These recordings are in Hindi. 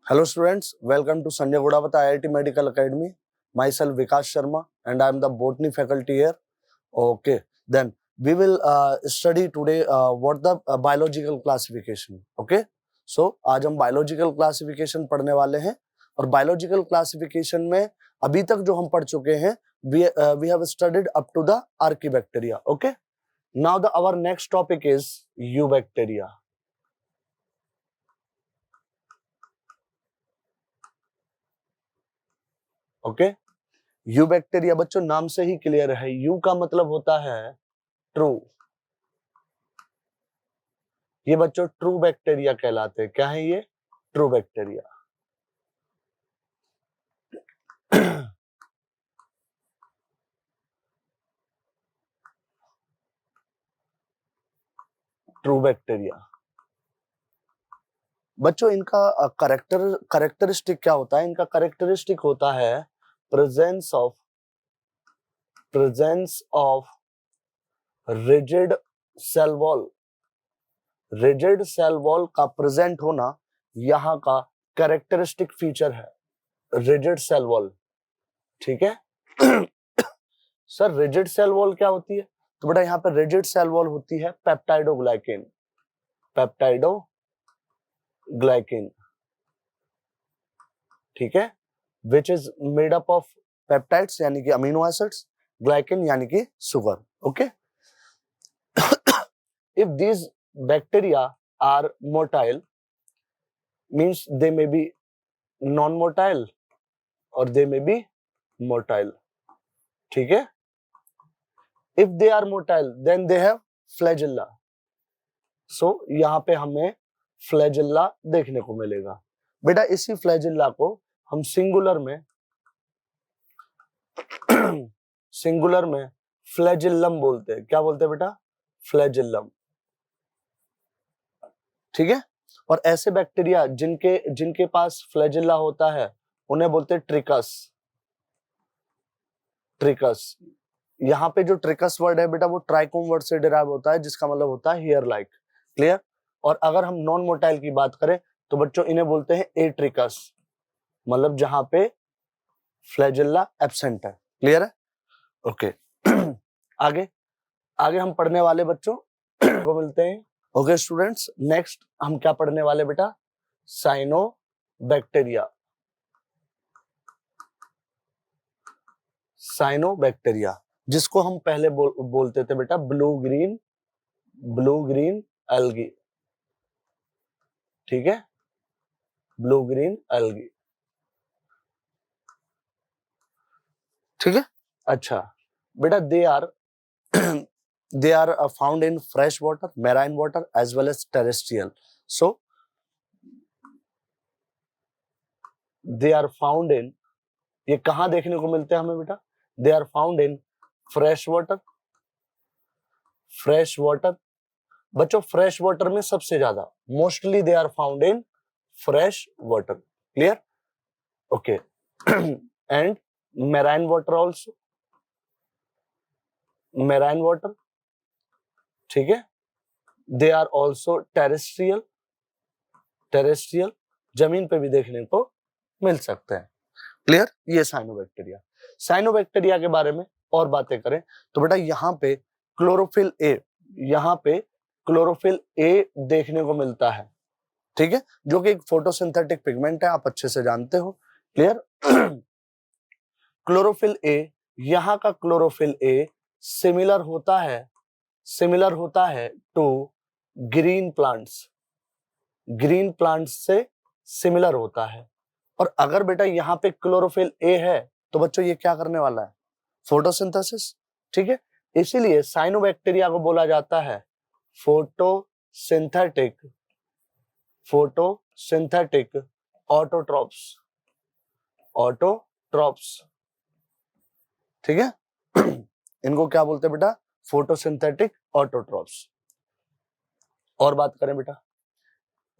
Hello students, welcome to Sanjay Godawat IIT Medical Academy. Myself Vikas Sharma and I am the botany faculty here. Okay, then we will study today what the biological classification. Okay, so आज हम biological classification पढ़ने वाले हैं और biological classification में अभी तक जो हम पढ़ चुके हैं we have studied up to the Archaebacteria. Okay, now our next topic is Eubacteria. Okay you bacteria बच्चों नाम से ही क्लियर है, यू का मतलब होता है ट्रू। ये बच्चों ट्रू बैक्टीरिया कहलाते हैं। क्या है ये? True bacteria. ट्रू बैक्टीरिया बच्चों इनका करेक्टरिस्टिक क्या होता है? इनका करेक्टरिस्टिक होता है presence of rigid cell wall. Rigid cell wall का प्रेजेंट होना यहाँ का कैरेक्टरिस्टिक फीचर है, रिजिड सेल वॉल। ठीक है सर, रिजिड सेल वॉल क्या होती है? तो बेटा यहाँ पे रिजिड सेल वॉल होती है पेप्टाइडोग्लाइकेन। ठीक है, which is made up of peptides यानी कि अमीनो एसिड्स, ग्लाइकेन यानी कि sugar. Okay, if these bacteria are motile means they may be non motile और दे मे बी मोटाइल। ठीक है, if they are motile then they have flagella. so यहाँ पे हमें flagella देखने को मिलेगा। बेटा इसी flagella को हम सिंगुलर में flagellum बोलते हैं। क्या बोलते हैं बेटा? flagellum। ठीक है, और ऐसे बैक्टीरिया जिनके पास flagella होता है उन्हें बोलते हैं ट्रिकस। यहाँ पे जो ट्रिकस वर्ड है बेटा वो ट्राइकोम वर्ड से डिराइव होता है, जिसका मतलब होता है हेयर लाइक। क्लियर? और अगर हम नॉन मोटाइल की बात करें तो बच्चों इन्हें बोलते हैं एट्रिकस, मतलब जहां पे फ्लैजेला एब्सेंट है। क्लियर है? ओके आगे हम पढ़ने वाले बच्चों को मिलते हैं। ओके स्टूडेंट्स, नेक्स्ट हम क्या पढ़ने वाले बेटा? साइनोबैक्टीरिया, जिसको हम पहले बोलते थे बेटा ब्लू ग्रीन एल्गी। ठीक है, ब्लू ग्रीन एल्गी। ठीक है, अच्छा बेटा they are found in fresh water, marine water as well as terrestrial. So they are found in, ये कहां देखने को मिलते हैं हमें बेटा? They are found in fresh water बच्चों फ्रेश वाटर में सबसे ज्यादा, mostly they are found in fresh water. Clear? Okay, and marine water also, marine water. ठीक है, दे आर ऑल्सो टेरेस्ट्रियल, जमीन पे भी देखने को मिल सकते हैं। क्लियर? ये साइनोबैक्टीरिया के बारे में और बातें करें तो बेटा यहाँ पे क्लोरोफिल ए देखने को मिलता है। ठीक है, जो कि एक फोटोसिंथेटिक पिगमेंट है, आप अच्छे से जानते हो। क्लियर? क्लोरोफिल ए, यहाँ का क्लोरोफिल ए सिमिलर होता है टू ग्रीन प्लांट्स से सिमिलर होता है। और अगर बेटा यहाँ पे क्लोरोफिल ए है तो बच्चों ये क्या करने वाला है? फोटोसिंथेसिस। ठीक है, इसीलिए साइनोबैक्टीरिया को बोला जाता है फोटोसिंथेटिक ऑटोट्रॉप्स। ठीक है, इनको क्या बोलते हैं बेटा? Photosynthetic autotrophs. और बात करें बेटा,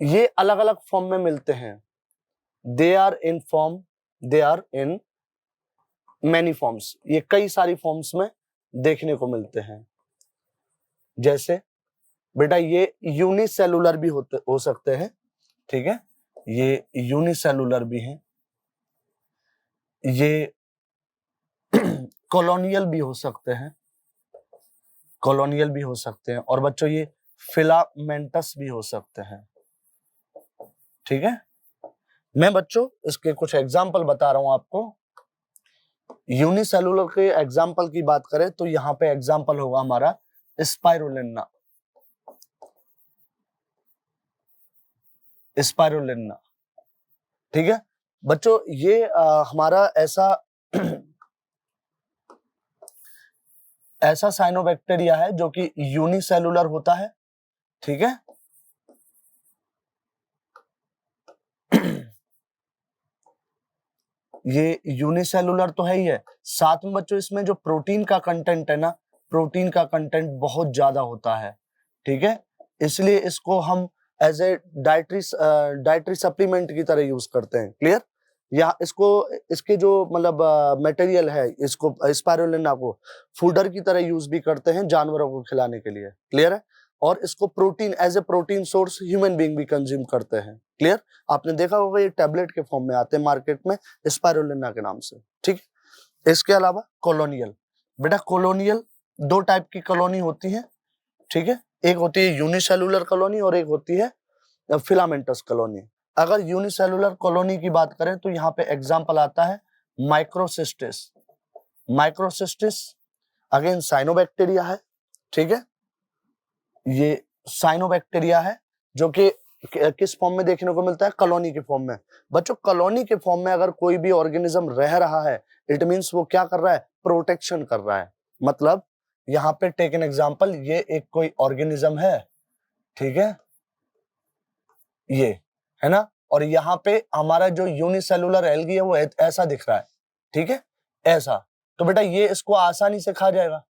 ये अलग अलग फॉर्म में मिलते हैं। They are in many forms, ये कई सारी फॉर्म्स में देखने को मिलते हैं। जैसे बेटा ये यूनिसेलुलर भी हो सकते हैं। ठीक है, ये यूनिसेलुलर भी हैं, ये कॉलोनियल भी हो सकते हैं, कॉलोनियल भी हो सकते हैं, और बच्चों ये फिलामेंटस भी हो सकते हैं। ठीक है, मैं बच्चों इसके कुछ एग्जाम्पल बता रहा हूं आपको। यूनिसेलुलर के एग्जाम्पल की बात करें तो यहाँ पे एग्जाम्पल होगा हमारा स्पाइरुलिना, स्पाइरुलिना। ठीक है बच्चों, ये हमारा ऐसा ऐसा साइनोबैक्टीरिया है जो कि यूनिसेलुलर होता है। ठीक है, ये यूनिसेलुलर तो है ही है, साथ में बच्चों इसमें जो प्रोटीन का कंटेंट है ना, प्रोटीन का कंटेंट बहुत ज्यादा होता है। ठीक है, इसलिए इसको हम एज ए डाइटरी सप्लीमेंट की तरह यूज करते हैं। क्लियर? या इसको, इसके जो मतलब मटेरियल है, इसको स्पाइरुलिना को फूडर की तरह यूज भी करते हैं जानवरों को खिलाने के लिए। क्लियर है? और इसको protein, as a protein source human being भी कंज्यूम करते हैं। क्लियर? आपने देखा होगा ये टैबलेट के फॉर्म में आते हैं मार्केट में स्पाइरुलिना के नाम से। ठीक है, इसके अलावा कॉलोनियल, बेटा कॉलोनियल दो टाइप की कॉलोनी होती है। ठीक है, एक होती है यूनिसेलुलर कॉलोनी और एक होती है फिलामेंटस कॉलोनी। अगर यूनिसेलुलर कॉलोनी की बात करें तो यहाँ पे एग्जांपल आता है माइक्रोसिस्टिस। माइक्रोसिस्टिस अगेन साइनोबैक्टीरिया है। ठीक है, ये साइनोबैक्टीरिया है जो कि किस फॉर्म में देखने को मिलता है? कॉलोनी के फॉर्म में। बच्चों कॉलोनी के फॉर्म में अगर कोई भी ऑर्गेनिज्म रह रहा है, इट मींस वो क्या कर रहा है? प्रोटेक्शन कर रहा है। मतलब यहाँ पे टेक एन एग्जांपल, ये एक कोई ऑर्गेनिज्म है। ठीक है, ये है ना, और यहाँ पे हमारा जो यूनिसेलुलर एल्गी है वो ऐसा दिख रहा है। ठीक है, ऐसा। तो बेटा ये इसको आसानी से खा जाएगा,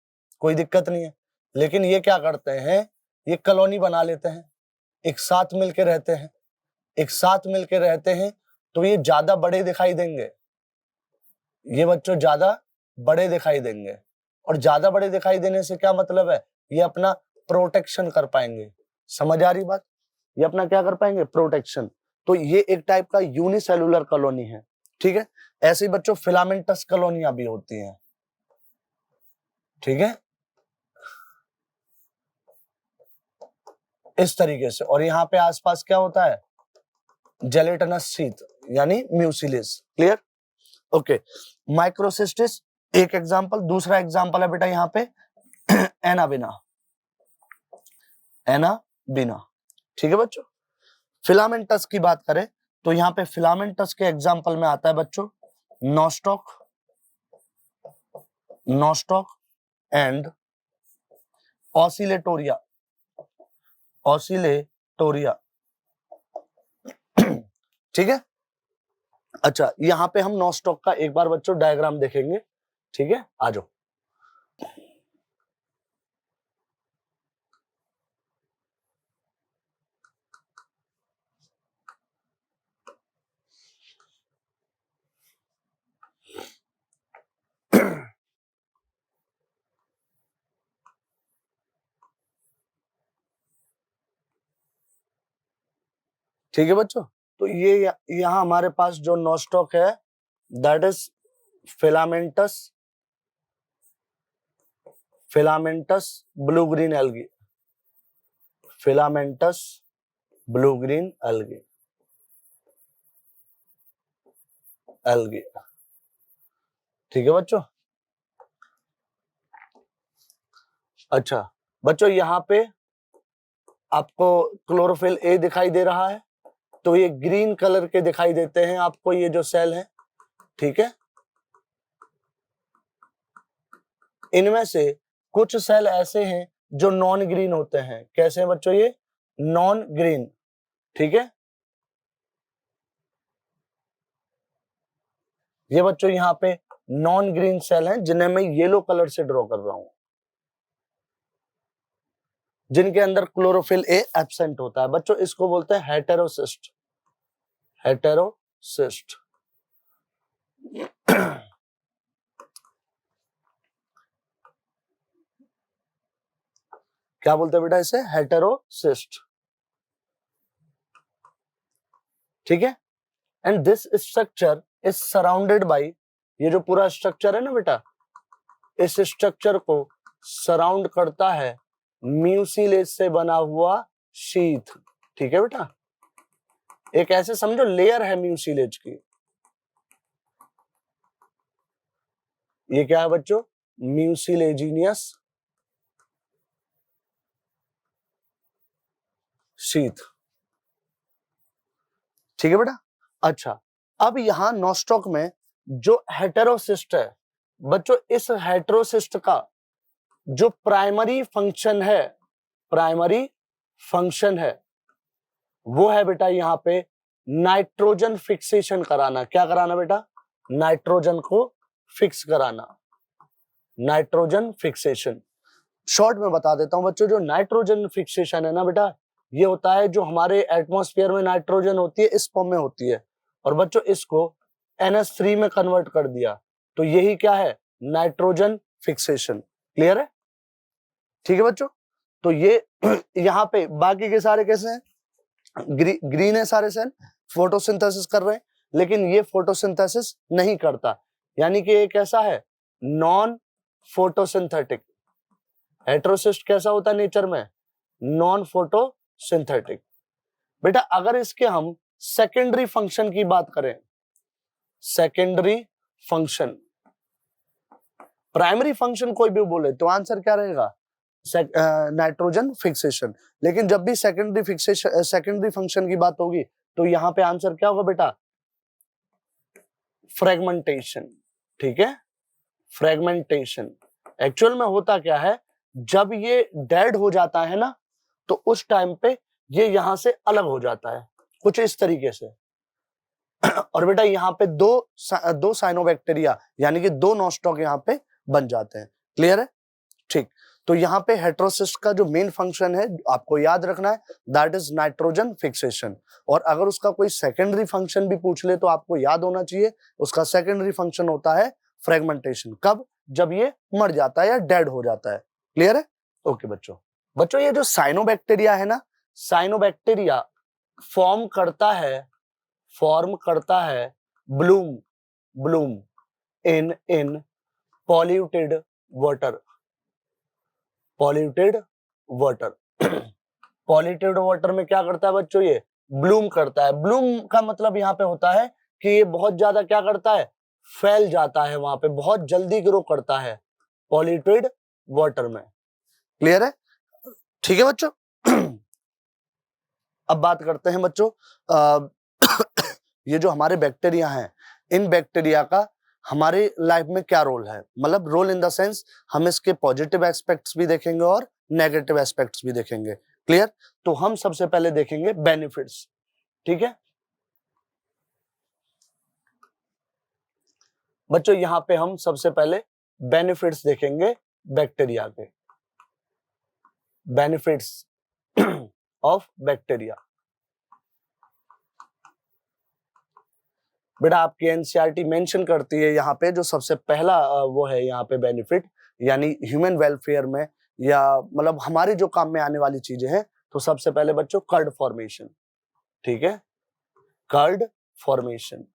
कोई दिक्कत नहीं है। लेकिन ये क्या करते हैं? ये कॉलोनी बना लेते हैं, एक साथ मिलके रहते हैं, एक साथ मिलके रहते हैं, तो ये ज्यादा बड़े दिखाई देंगे। ये बच्चों ज्यादा बड़े दिखाई देंगे, और ज्यादा बड़े दिखाई देने से क्या मतलब है? ये अपना प्रोटेक्शन कर पाएंगे। समझ आ रही बात? ये अपना क्या कर पाएंगे? प्रोटेक्शन। तो ये एक टाइप का यूनिसेलुलर कॉलोनी है। ठीक है, ऐसे ही बच्चों फिलामेंटस कॉलोनियां भी होती हैं। ठीक है, इस तरीके से। और यहाँ पे आसपास क्या होता है? जेलेटिनस शीथ यानी म्यूसिलिस। क्लियर? ओके, माइक्रोसिस्टिस एक एग्जांपल। दूसरा एग्जांपल है बेटा यहाँ पे एनाबिना, एनाबिना। ठीक है बच्चों, फिलामेंटस की बात करें तो यहाँ पे फिलामेंटस के एग्जांपल में आता है बच्चों Nostoc, Nostoc and Oscillatoria, Oscillatoria. ठीक है, अच्छा यहाँ पे हम नोस्टॉक का एक बार बच्चों डायग्राम देखेंगे। ठीक है, आ जाओ। ठीक है बच्चों, तो ये यहाँ हमारे पास जो नोस्टॉक है that is filamentous, filamentous blue green algae, filamentous blue green algae, algae. ठीक है बच्चों, अच्छा बच्चों यहाँ पे आपको क्लोरोफिल ए दिखाई दे रहा है, तो ये ग्रीन कलर के दिखाई देते हैं आपको ये जो सेल है। ठीक है, इनमें से कुछ सेल ऐसे हैं जो नॉन ग्रीन होते हैं। कैसे हैं बच्चों? ये नॉन ग्रीन। ठीक है, ये बच्चों यहाँ पे नॉन ग्रीन सेल हैं जिन्हें मैं येलो कलर से ड्रॉ कर रहा हूं, जिनके अंदर क्लोरोफिल ए एब्सेंट होता है। बच्चों इसको बोलते हैं हेटेरोसिस्ट, हेटेरोसिस्ट। क्या बोलते हैं बेटा इसे? हेटेरोसिस्ट। ठीक है। And this structure is surrounded by, ये जो पूरा स्ट्रक्चर है ना बेटा, इस स्ट्रक्चर को सराउंड करता है म्यूसिलेज से बना हुआ शीथ। ठीक है बेटा, एक ऐसे समझो लेयर है म्यूसिलेज की। ये क्या है बच्चों? Mucilaginous sheath. ठीक है बेटा। अच्छा, अब यहां नॉस्टॉक में जो हेटेरोसिस्ट है बच्चों, इस हेटेरोसिस्ट का जो प्राइमरी फंक्शन है, प्राइमरी फंक्शन है वो है बेटा यहाँ पे नाइट्रोजन फिक्सेशन कराना। क्या कराना बेटा? नाइट्रोजन को फिक्स कराना, नाइट्रोजन फिक्सेशन। शॉर्ट में बता देता हूं बच्चों, जो नाइट्रोजन फिक्सेशन है ना बेटा, ये होता है जो हमारे एटमॉस्फेयर में नाइट्रोजन होती है इस फॉर्म में होती है, और बच्चों इसको NH3 में कन्वर्ट कर दिया, तो यही क्या है? Nitrogen fixation. क्लियर है? ठीक है बच्चों। तो ये यहाँ पे बाकी के सारे कैसे हैं? ग्रीन है सारे सेल, फोटोसिंथेसिस कर रहे हैं, लेकिन ये फोटोसिंथेसिस नहीं करता, यानी कि ये कैसा है? Non photosynthetic. हेटेरोसिस्ट कैसा होता है नेचर में? Non photosynthetic. बेटा अगर इसके हम सेकेंडरी फंक्शन की बात करें, सेकेंडरी फंक्शन, प्राइमरी फंक्शन कोई भी बोले तो आंसर क्या रहेगा? Nitrogen fixation. लेकिन जब भी सेकेंडरी फिक्सेशन, सेकेंडरी फंक्शन की बात होगी तो यहाँ पे आंसर क्या होगा बेटा? फ्रेगमेंटेशन। ठीक है, फ्रेगमेंटेशन। एक्चुअल में होता क्या है, जब ये डेड हो जाता है ना, तो उस टाइम पे ये यहां से अलग हो जाता है कुछ इस तरीके से। और बेटा यहाँ पे दो साइनोबैक्टीरिया यानी कि दो नॉस्टॉक यहाँ पे बन जाते हैं। क्लियर है? ठीक। तो यहाँ पे हेटेरोसिस्ट का जो मेन फंक्शन है आपको याद रखना है, दैट इज नाइट्रोजन फिक्सेशन। और अगर उसका कोई सेकेंडरी फंक्शन भी पूछ ले तो आपको याद होना चाहिए, उसका सेकेंडरी फंक्शन होता है फ्रेगमेंटेशन। कब? जब ये मर जाता है या डेड हो जाता है। क्लियर है? ओके बच्चों। बच्चों ये जो साइनोबैक्टीरिया है ना, साइनोबैक्टीरिया फॉर्म करता है ब्लूम इन polluted water. Polluted water polluted water में क्या करता है बच्चों? ये ब्लूम करता है। ब्लूम का मतलब यहाँ पे होता है कि ये बहुत ज्यादा क्या करता है? फैल जाता है, वहां पे बहुत जल्दी ग्रो करता है पॉल्यूटेड वाटर में। क्लियर है? ठीक है बच्चों। अब बात करते हैं बच्चों, ये जो हमारे बैक्टीरिया हैं, इन बैक्टीरिया का हमारे लाइफ में क्या रोल है? मतलब रोल इन द सेंस हम इसके पॉजिटिव एस्पेक्ट्स भी देखेंगे और नेगेटिव एस्पेक्ट्स भी देखेंगे। क्लियर? तो हम सबसे पहले देखेंगे बेनिफिट्स। ठीक है बच्चों, यहां पे हम सबसे पहले बेनिफिट्स देखेंगे बैक्टीरिया के। Benefits of bacteria. बेटा आपकी एनसीईआरटी मेंशन करती है यहाँ पे जो सबसे पहला वो है यहाँ पे बेनिफिट, यानी ह्यूमन वेलफेयर में या मतलब हमारे जो काम में आने वाली चीजें हैं, तो सबसे पहले बच्चों कर्ड फॉर्मेशन। ठीक है, कर्ड फॉर्मेशन।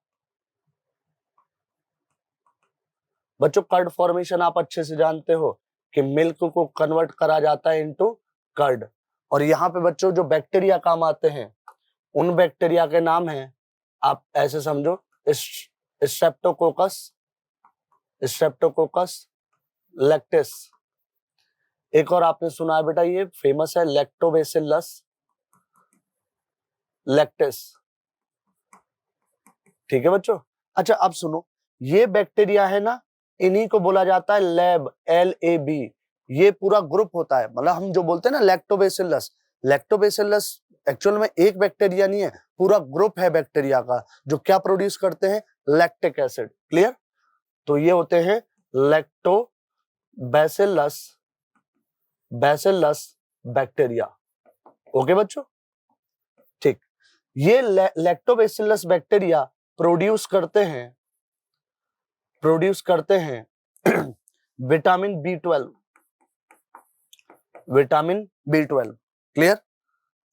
बच्चों कर्ड फॉर्मेशन आप अच्छे से जानते हो कि मिल्क को कन्वर्ट करा जाता है इनटू कर्ड। और यहाँ पे बच्चों जो बैक्टीरिया काम आते हैं उन बैक्टीरिया के नाम हैं, आप ऐसे समझो, स्ट्रेप्टोकोकस, स्ट्रेप्टोकोकस लैक्टिस। एक और आपने सुना है बेटा, ये फेमस है, लैक्टोबैसिलस लैक्टिस। ठीक है बच्चों। अच्छा अब सुनो, ये बैक्टीरिया है ना, इन्हीं को बोला जाता है लैब, LAB। ये पूरा ग्रुप होता है, मतलब हम जो बोलते हैं ना लैक्टोबैसिलस, लैक्टोबैसिलस एक्चुअल में एक बैक्टीरिया नहीं है, पूरा ग्रुप है बैक्टीरिया का जो क्या प्रोड्यूस करते हैं? Lactic acid. क्लियर? तो ये होते हैं लैक्टोबैसिलस बैक्टीरिया। ओके बच्चों, ठीक। ये लैक्टोबैसिलस बैक्टीरिया प्रोड्यूस करते हैं vitamin B12, vitamin B12। Clear?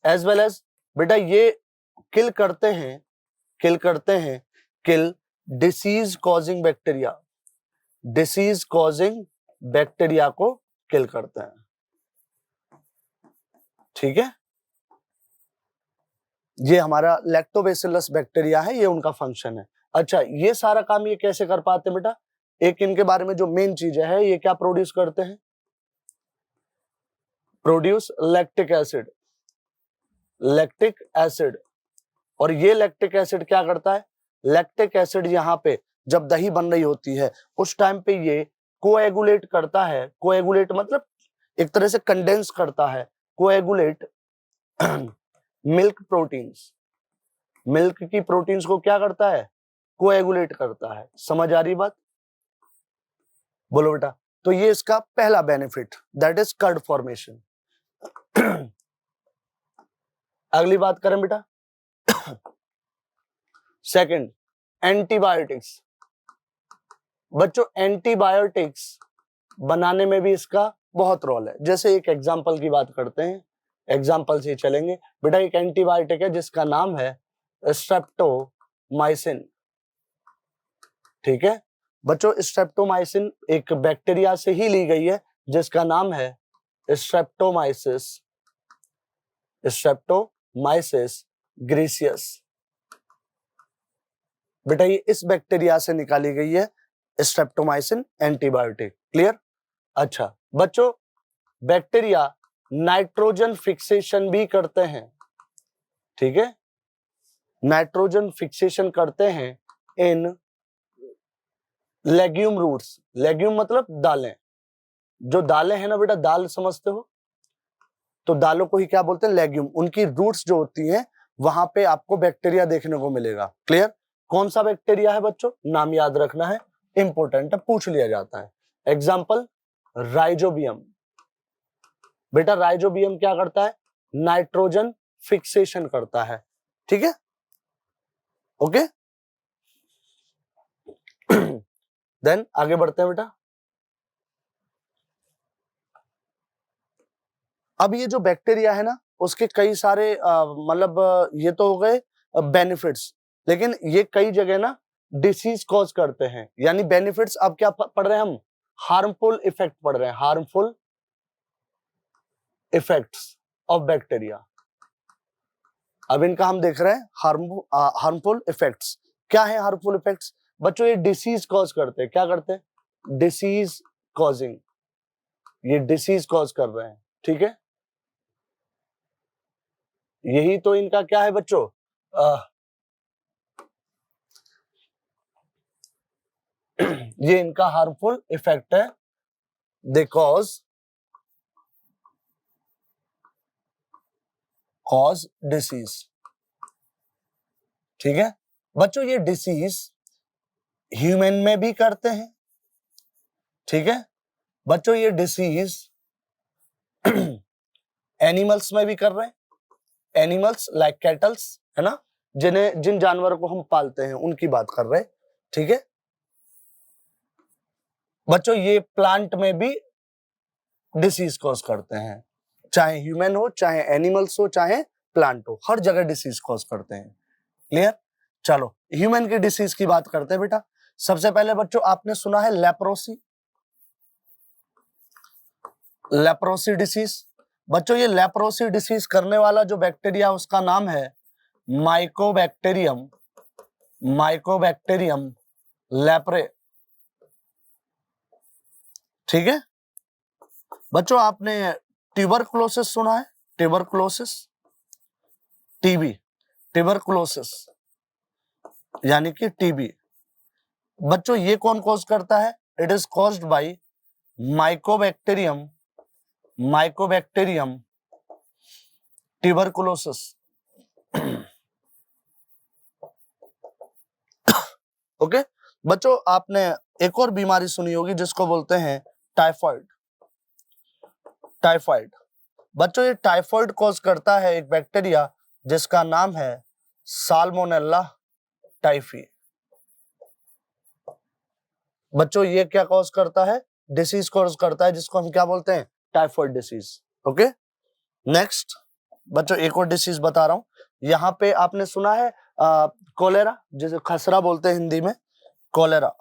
As well as बेटा ये किल करते हैं किल करते हैं, kill disease causing bacteria, disease causing bacteria को किल करते हैं, ठीक है। ये हमारा लैक्टोबैसिलस बैक्टीरिया है, ये उनका फंक्शन है। अच्छा, ये सारा काम ये कैसे कर पाते हैं बेटा? एक इनके बारे में जो मेन चीज है, ये क्या प्रोड्यूस करते हैं? Produce lactic acid, lactic acid. और ये लैक्टिक एसिड क्या करता है? लैक्टिक एसिड यहाँ पे जब दही बन रही होती है उस टाइम पे ये कोएगुलेट करता है, कोएगुलेट मतलब एक तरह से कंडेंस करता है, कोएगुलेट मिल्क प्रोटीन्स, मिल्क की प्रोटीन्स को क्या करता है? कोएगुलेट करता है। समझ आ रही बात? बोलो बेटा। तो ये इसका पहला benefit, that is curd formation. अगली बात करें बेटा, सेकंड, एंटीबायोटिक्स। बच्चों एंटीबायोटिक्स बनाने में भी इसका बहुत रोल है। जैसे एक एग्जांपल की बात करते हैं, एग्जांपल से चलेंगे बेटा। एक एंटीबायोटिक है जिसका नाम है स्ट्रेप्टोमाइसिन, ठीक है बच्चों। स्ट्रेप्टोमाइसिन एक बैक्टीरिया से ही ली गई है जिसका नाम है स्ट्रेप्टोमाइसिस, स्ट्रेप्टोमाइसिस ग्रीसियस। बेटा ये इस बैक्टीरिया से निकाली गई है स्ट्रेप्टोमाइसिन एंटीबायोटिक। क्लियर? अच्छा बच्चों, बैक्टीरिया नाइट्रोजन फिक्सेशन भी करते हैं, ठीक है। नाइट्रोजन फिक्सेशन करते हैं इन लेग्यूम रूट्स। लेग्यूम मतलब दालें। जो दालें हैं ना बेटा, दाल समझते हो, तो दालों को ही क्या बोलते हैं? लेग्यूम। उनकी रूट्स जो होती हैं वहां पे आपको बैक्टीरिया देखने को मिलेगा। क्लियर? कौन सा बैक्टीरिया है बच्चों? नाम याद रखना है, इंपॉर्टेंट है, पूछ लिया जाता है। Example rhizobium. बेटा राइजोबियम क्या करता है? नाइट्रोजन फिक्सेशन करता है, ठीक है। ओके, देन आगे बढ़ते हैं बेटा। अब ये जो बैक्टीरिया है ना, उसके कई सारे मतलब ये तो हो गए बेनिफिट्स, लेकिन ये कई जगह ना डिसीज कॉज करते हैं। यानी बेनिफिट्स अब क्या पढ़ रहे हैं हम? हार्मफुल इफेक्ट पढ़ रहे हैं, हार्मफुल इफेक्ट्स ऑफ बैक्टीरिया। अब इनका हम देख रहे हैं हार्मफुल इफेक्ट्स। क्या है हार्मफुल इफेक्ट्स? बच्चों ये डिसीज कॉज करते हैं। क्या करते हैं? डिसीज कॉजिंग, ये डिसीज कॉज कर रहे हैं, ठीक है। यही तो इनका क्या है बच्चों? ये इनका हार्मफुल इफेक्ट है। दे कॉज डिसीज, ठीक है बच्चों। ये डिसीज ह्यूमन में भी करते हैं, ठीक है बच्चों। ये डिसीज एनिमल्स में भी कर रहे हैं, एनिमल्स लाइक कैटल्स, है ना, जिन जानवरों को हम पालते हैं उनकी बात कर रहे हैं, ठीक है बच्चों। ये प्लांट में भी डिसीज कॉज करते हैं, चाहे ह्यूमन हो, चाहे एनिमल्स हो, चाहे प्लांट हो, हर जगह डिसीज कॉज करते हैं। क्लियर? चलो ह्यूमन की डिसीज की बात करते हैं बेटा। सबसे पहले बच्चों आपने सुना है लेप्रोसी, लेप्रोसी डिसीज। बच्चों ये लेप्रोसी डिसीज करने वाला जो बैक्टीरिया उसका नाम है माइकोबैक्टीरियम, माइकोबैक्टीरियम लेप्रे, ठीक है बच्चों। आपने ट्यूबरकुलोसिस सुना है? ट्यूबरकुलोसिस, टीबी, ट्यूबरकुलोसिस यानी कि टीबी। बच्चों ये कौन कॉज करता है? It is caused by Mycobacterium, Mycobacterium tuberculosis. Okay बच्चों, आपने एक और बीमारी सुनी होगी जिसको बोलते हैं टाइफाइड, टाइफाइड। बच्चों ये टाइफाइड कॉज करता है एक बैक्टीरिया जिसका नाम है साल्मोनेला टाइफी। बच्चों ये क्या कॉज करता है? डिसीज कॉज करता है जिसको हम क्या बोलते हैं? Typhoid disease. ओके नेक्स्ट बच्चों, एक और डिसीज बता रहा हूं। यहाँ पे आपने सुना है कोलेरा, जिसे खसरा बोलते हैं हिंदी में, कोलेरा।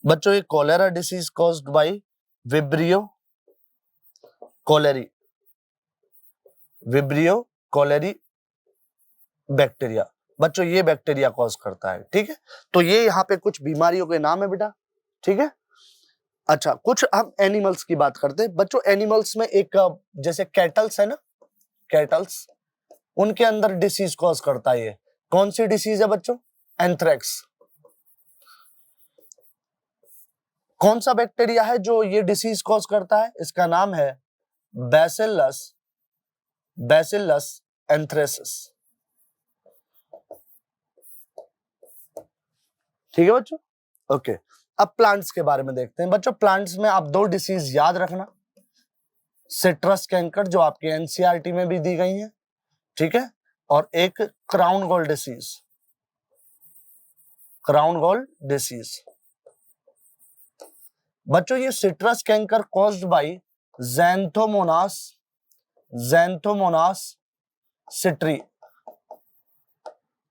बच्चों ये cholera disease caused by Vibrio cholerae, Vibrio cholerae bacteria. बच्चों ये बैक्टीरिया कॉज करता है, ठीक है। तो ये यहाँ पे कुछ बीमारियों के नाम है बेटा, ठीक है। अच्छा, कुछ हम एनिमल्स की बात करते हैं बच्चों। एनिमल्स में एक जैसे कैटल्स है ना, कैटल्स, उनके अंदर डिसीज कॉज करता है। ये कौन सी डिसीज है बच्चों? एंथ्रेक्स। कौन सा बैक्टीरिया है जो ये डिसीज कॉज करता है? इसका नाम है बैसिलस, बैसिलस एंथ्रेसिस, ठीक है बच्चों। ओके, अब प्लांट्स के बारे में देखते हैं बच्चों। प्लांट्स में आप दो डिसीज याद रखना, सिट्रस कैंकर जो आपके एनसीईआरटी में भी दी गई है, ठीक है, और एक crown gall disease, crown gall disease. बच्चों ये citrus canker caused by Xanthomonas, Xanthomonas citri,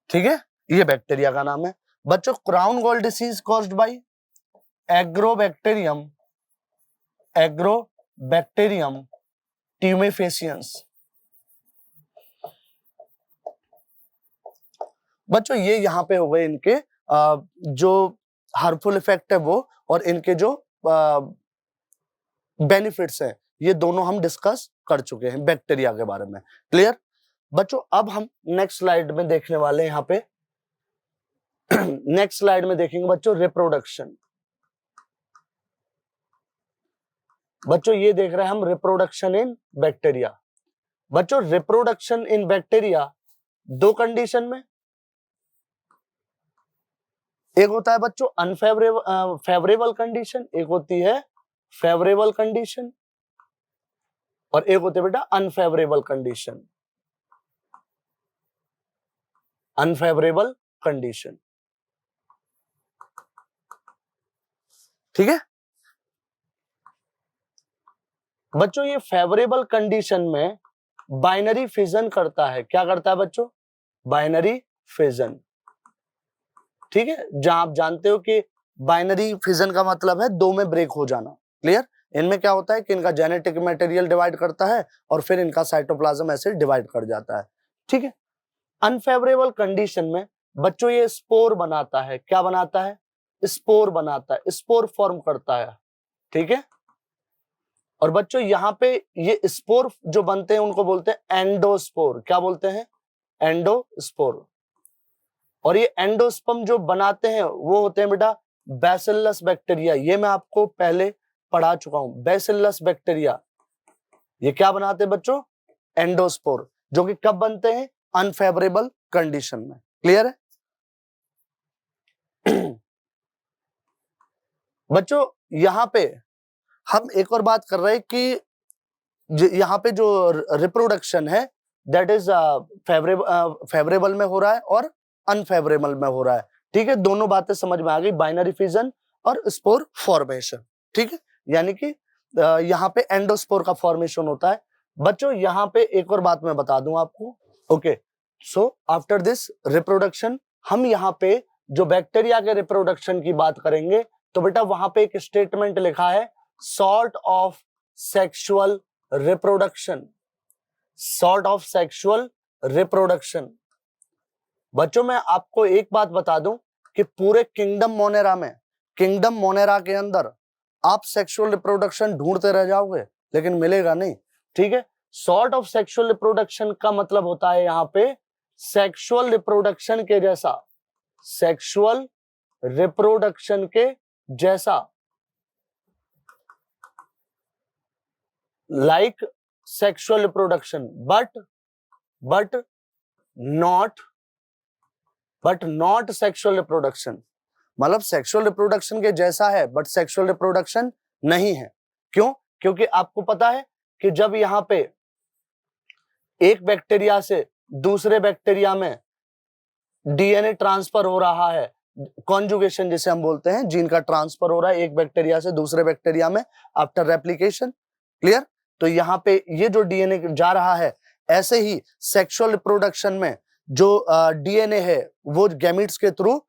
ठीक है, ये बैक्टीरिया का नाम है। बच्चों crown gall disease caused by Agrobacterium, Agrobacterium tumefaciens. बच्चों ये यहाँ पे हो गए इनके जो हार्मफुल इफेक्ट है वो, और इनके जो बेनिफिट्स हैं, ये दोनों हम डिस्कस कर चुके हैं बैक्टीरिया के बारे में। क्लियर बच्चों? अब हम नेक्स्ट स्लाइड में देखने वाले हैं यहाँ पे नेक्स्ट स्लाइड में देखेंगे बच्चों रिप्रोडक्शन। बच्चों ये देख रहे हैं हम रिप्रोडक्शन इन बैक्टीरिया। बच्चों रिप्रोडक्शन इन बैक्टीरिया दो कंडीशन में, एक होता है बच्चों अनफेवरेबल फेवरेबल कंडीशन, एक होती है फेवरेबल कंडीशन, और एक होती है बेटा अनफेवरेबल कंडीशन, अनफेवरेबल कंडीशन, ठीक है बच्चों। ये फेवरेबल कंडीशन में बाइनरी फिजन करता है। क्या करता है बच्चों? बाइनरी फिजन, ठीक है, जहां आप जानते हो कि बाइनरी फिजन का मतलब है दो में ब्रेक हो जाना। क्लियर? इनमें क्या होता है कि इनका जेनेटिक मटेरियल डिवाइड करता है और फिर इनका साइटोप्लाज्म ऐसे डिवाइड कर जाता है, ठीक है। अनफेवरेबल कंडीशन में बच्चों ये स्पोर बनाता है। क्या बनाता है? स्पोर बनाता है, स्पोर फॉर्म करता है, ठीक है। और बच्चों यहाँ पे ये स्पोर जो बनते हैं उनको बोलते हैं एंडोस्पोर। क्या बोलते हैं? एंडोस्पोर। और ये एंडोस्पर्म जो बनाते हैं वो होते हैं बेटा बैसिलस बैक्टीरिया। ये मैं आपको पहले पढ़ा चुका हूं, बैसिलस बैक्टीरिया। ये क्या बनाते हैं बच्चों? एंडोस्पोर, जो कि कब बनते हैं? अनफेवरेबल कंडीशन में। क्लियर है बच्चों? यहां पे हम एक और बात कर रहे हैं कि यहाँ पे जो रिप्रोडक्शन है दैट इज फेवरेबल में हो रहा है और अनफेवरेबल में हो रहा है, ठीक है। दोनों बातें समझ में आ गई, बाइनरी फिजन और स्पोर फॉर्मेशन, ठीक है। यानी कि यहाँ पे एंडोस्पोर का फॉर्मेशन होता है। बच्चों यहाँ पे एक और बात मैं बता दूं आपको, okay. So after this reproduction हम यहाँ पे जो बैक्टीरिया के रिप्रोडक्शन की बात करेंगे, तो बेटा वहां पे एक स्टेटमेंट लिखा है sort of sexual reproduction, sort of sexual reproduction. बच्चों मैं आपको एक बात बता दूं कि पूरे किंगडम मोनेरा में, किंगडम मोनेरा के अंदर आप सेक्सुअल रिप्रोडक्शन ढूंढते रह जाओगे लेकिन मिलेगा नहीं, ठीक है। सॉर्ट ऑफ सेक्सुअल रिप्रोडक्शन का मतलब होता है यहाँ पे सेक्सुअल रिप्रोडक्शन के जैसा, सेक्सुअल रिप्रोडक्शन के जैसा, like sexual reproduction but not sexual reproduction। मतलब सेक्सुअल रिप्रोडक्शन के जैसा है बट सेक्सुअल रिप्रोडक्शन नहीं है। क्यों? क्योंकि आपको पता है कि जब यहाँ पे एक बैक्टीरिया से दूसरे बैक्टीरिया में डीएनए ट्रांसफर हो रहा है, कॉन्जुगेशन जिसे हम बोलते हैं, जीन का ट्रांसफर हो रहा है एक बैक्टीरिया से दूसरे बैक्टीरिया में आफ्टर रेप्लिकेशन। क्लियर? तो यहाँ पे ये जो डीएनए जा रहा है, ऐसे ही सेक्सुअल रिप्रोडक्शन में जो डीएनए है वो गैमीट्स के थ्रू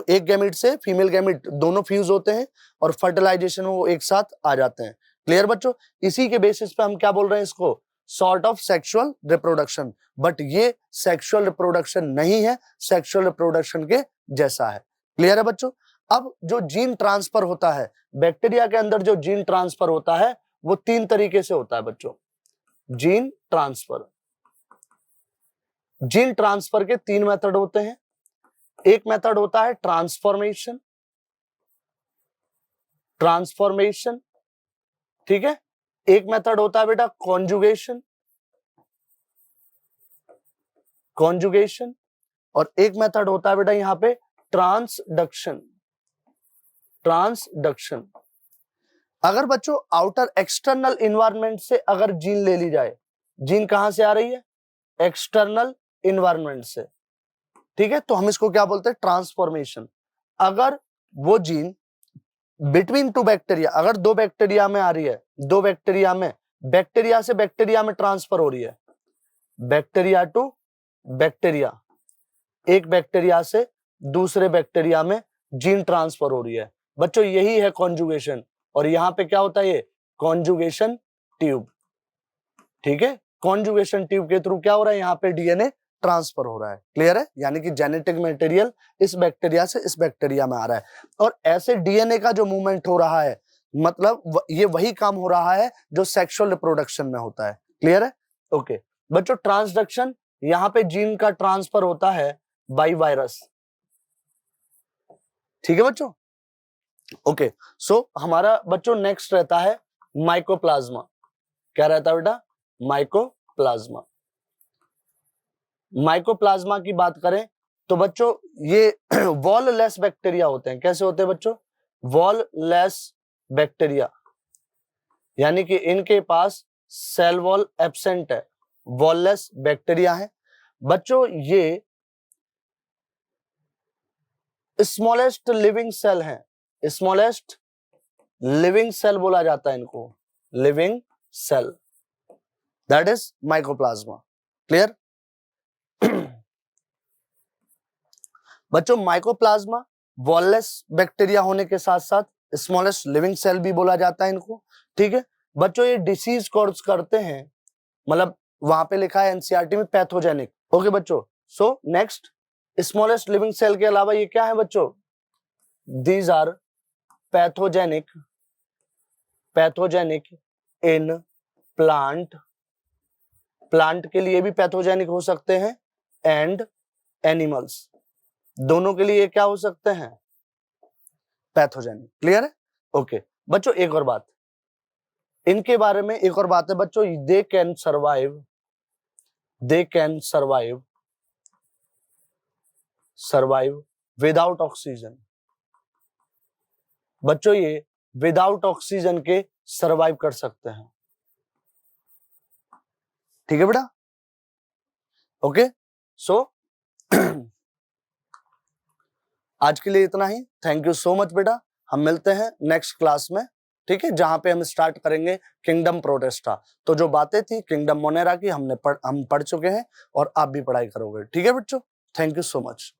एक गैमीट से फीमेल गैमीट दोनों फ्यूज होते हैं और फर्टिलाइजेशन वो एक साथ आ जाते हैं। क्लियर बच्चों? इसी के बेसिस पे हम क्या बोल रहे हैं इसको, sort of sexual reproduction. But ये सेक्सुअल रिप्रोडक्शन नहीं है, सेक्सुअल रिप्रोडक्शन के जैसा है। क्लियर है बच्चों? अब जो जीन ट्रांसफर होता है बैक्टीरिया के अंदर, जो जीन ट्रांसफर होता है वो 3 तरीके से होता है बच्चों। जीन ट्रांसफर के 3 मेथड होते हैं। एक मेथड होता है ट्रांसफॉर्मेशन, ठीक है। एक मेथड होता है बेटा कॉन्जुगेशन, और एक मेथड होता है बेटा यहां पे ट्रांसडक्शन। अगर बच्चों आउटर एक्सटर्नल इन्वायरमेंट से अगर जीन ले ली जाए, जीन कहां से आ रही है, एक्सटर्नल इन्वायरमेंट से, ठीक है, तो हम इसको क्या बोलते हैं, ट्रांसफॉर्मेशन। अगर वो जीन बिटवीन 2 बैक्टीरिया, अगर 2 बैक्टीरिया में आ रही है, 2 बैक्टीरिया में, बैक्टीरिया से बैक्टीरिया में ट्रांसफर हो रही है, बैक्टीरिया टू बैक्टीरिया, एक बैक्टीरिया से दूसरे बैक्टीरिया में जीन ट्रांसफर हो रही है बच्चों, यही है कॉन्जुगेशन। और यहां पे क्या होता है, ये कॉन्जुगेशन ट्यूब, ठीक है। कॉन्जुगेशन ट्यूब के थ्रू क्या हो रहा है, यहाँ पे डीएनए ट्रांसफर हो रहा है। क्लियर है? यानी कि जेनेटिक मटेरियल इस बैक्टीरिया से इस बैक्टीरिया में आ रहा है, और ऐसे डीएनए का जो मूवमेंट हो रहा है, मतलब ये वही काम हो रहा है जो सेक्सुअल रिप्रोडक्शन में होता है। क्लियर है? ओके बच्चों, ट्रांसडक्शन, यहाँ पे जीन का ट्रांसफर होता है बाय वायरस, ठीक है बच्चों। ओके सो हमारा बच्चों नेक्स्ट रहता है माइकोप्लाज्मा। क्या रहता है बेटा, माइकोप्लाज्मा की बात करें तो बच्चों ये वॉल लेस बैक्टीरिया होते हैं। कैसे होते हैं बच्चों, वॉल लेस बैक्टीरिया, यानी कि इनके पास सेल वॉल एब्सेंट है, वॉल लेस बैक्टीरिया है बच्चों। ये स्मॉलेस्ट लिविंग सेल है, स्मॉलेस्ट लिविंग सेल बोला जाता है इनको, living cell, that is mycoplasma. Clear बच्चों, माइकोप्लाज्मा वॉललेस बैक्टीरिया होने के साथ साथ स्मॉलेस्ट लिविंग सेल भी बोला जाता है इनको, ठीक है बच्चों। ये डिसीज कॉज करते हैं, मतलब वहां पे लिखा है एनसीईआरटी में पैथोजेनिक। ओके बच्चों, so next, smallest living cell के अलावा ये क्या है बच्चों, these are pathogenic in plant के लिए भी पैथोजेनिक हो सकते हैं, एंड एनिमल्स, दोनों के लिए क्या हो सकते हैं, पैथोजेनिक। क्लियर है? ओके बच्चों, एक और बात इनके बारे में, एक और बात है बच्चों, they can survive without oxygen. बच्चों ये विदाउट ऑक्सीजन के सर्वाइव कर सकते हैं, ठीक है बेटा। ओके सो आज के लिए इतना ही। थैंक यू सो मच बेटा, हम मिलते हैं नेक्स्ट क्लास में, ठीक है, जहां पे हम स्टार्ट करेंगे किंगडम प्रोटेस्टा। तो जो बातें थी किंगडम मोनेरा की हम पढ़ चुके हैं, और आप भी पढ़ाई करोगे, ठीक है बच्चों। Thank you so much.